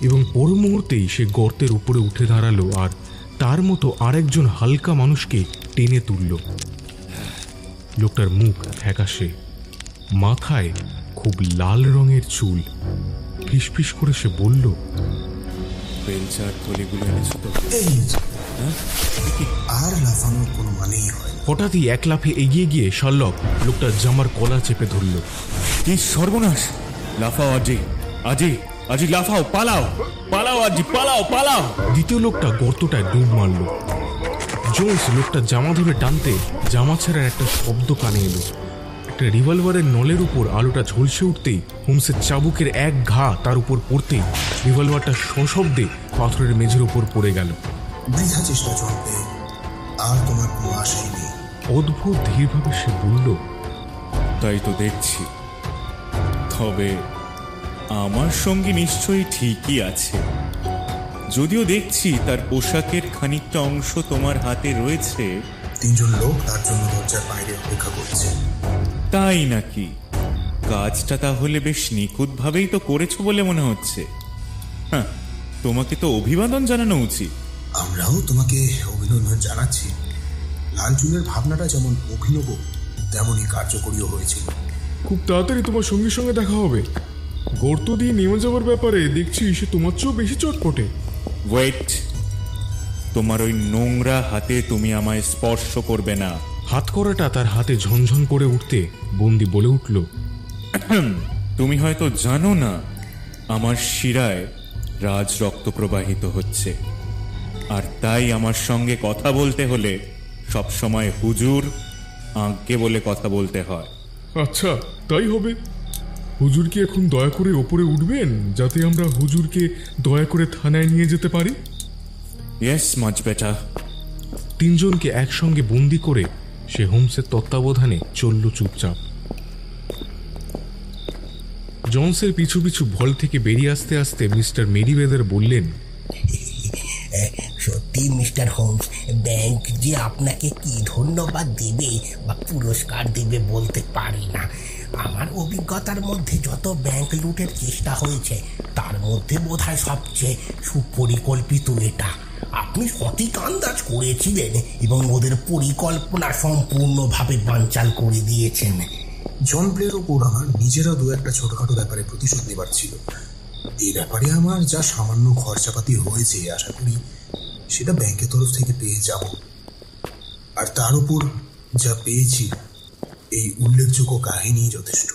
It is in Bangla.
এবং পর মুহূর্তেই সে গর্তের উপরে উঠে দাঁড়ালো আর তার মতো আরেকজন হালকা মানুষকে টেনে তুলল। লোকটার মুখ ফ্যাকাশে, মাথায় খুব লাল রঙের চুল। ফিসফিস করে সে বলল, আর লাফানোর কোনো মানেই হয়। হঠাৎই এক লাফে এগিয়ে গিয়ে শার্লক লোকটার জামার গলা চেপে ধরল। কি সর্বনাশ! লাফাও আজি, আজি আজি লাফাও, পালাও পালাও আজি, পালাও পালাও। দ্বিতীয় লোকটা গর্তটায় ডুব মারল। জোন্স লোকটা জামা ধরে টানতে জামা ছেঁড়ার একটা শব্দ কানে এলো। একটা রিভলভারের নলের উপর আলোটা ঝলসে উঠতেই হোমসের চাবুকের এক ঘা তার উপর পড়তেই রিভলভারটা সশব্দে পাথরের মেঝের উপর পড়ে গেল। বৃথা চেষ্টা চলবে, আর তোমার কোনো আশাই নেই। অদ্ভুত ধীরভাবে সে বলল, তাই তো দেখছি। তবে আমার সঙ্গী নিশ্চয়ই ঠিকই আছে, যদিও দেখছি তার পোশাকের খানিকটা অংশ তোমার হাতে রয়েছে। 3 জন লোক তার জন্য দরজার বাইরে অপেক্ষা করছে। তাই নাকি? কাজটা তাহলে বেশ নিখুঁতভাবেই তো করেছো বলে মনে হচ্ছে। হ্যাঁ, তোমাকে তো অভিবাদন জানানো উচিত। আমরাও তোমাকে অভিনন্দন জানাচ্ছি। লাল চুলের ভাবনাটা যেমন অভিনব, তেমনই কার্যকরীও হয়েছিল। খুব তাড়াতাড়ি তোমার সঙ্গীর সঙ্গে দেখা হবে। গর্ত দিয়ে নেমে যাওয়ার ব্যাপারে দেখছি সে তোমার চেয়েও বেশি চটপটে। ওয়েট, তোমার ওই নোংরা হাতে তুমি আমায় স্পর্শ করবে না। হাত করাটা তার হাতে ঝনঝন করে উঠতে বন্দি বলে উঠল, তুমি হয়তো জানো না, আমার শিরায় রাজ রক্ত প্রবাহিত হচ্ছে, আর তাই আমার সঙ্গে কথা বলতে হলে সবসময় হুজুর আজ্ঞে বলে কথা বলতে হয়। আচ্ছা, তাই হবে। হুজুর কি এখন দয়া করে ওপরে উঠবেন, যাতে আমরা হুজুরকে দয়া করে থানায় নিয়ে যেতে পারি? Yes, much better. 3 জনকে একসঙ্গে বন্দি করে সে হোমসের তত্ত্বাবধানে চলল চুপচাপ। জনসের পিছু পিছু ভল থেকে বেরিয়ে আসতে আসতে মিস্টার মেরিওয়েদার বললেন, সত্যি মিস্টার হোমস, ব্যাংক যে আপনাকে কি ধন্যবাদ দেবে বা পুরস্কার দেবে বলতে পারি না। আমার অভিজ্ঞতার মধ্যে যত ব্যাংক লুটের চেষ্টা হয়েছে তার মধ্যে বোধহয় সবচেয়ে সুপরিকল্পিত এটা। আপনি সঠিক আন্দাজ করেছিলেন এবং ওদের পরিকল্পনা সম্পূর্ণভাবে বানচাল করে দিয়েছেন। জন ব্লের ওপর আমার নিজেরও 2-1টা ছোটখাটো ব্যাপারে প্রতিশোধ নেবার ছিল। এই ব্যাপারে আমার যা সামান্য খরচাপাতি হয়েছে, আশা করি সেটা ব্যাংকের তরফ থেকে পেয়ে যাব। আর তার উপর যা পেয়েছি, এই উল্লেখযোগ্য কাহিনী যথেষ্ট।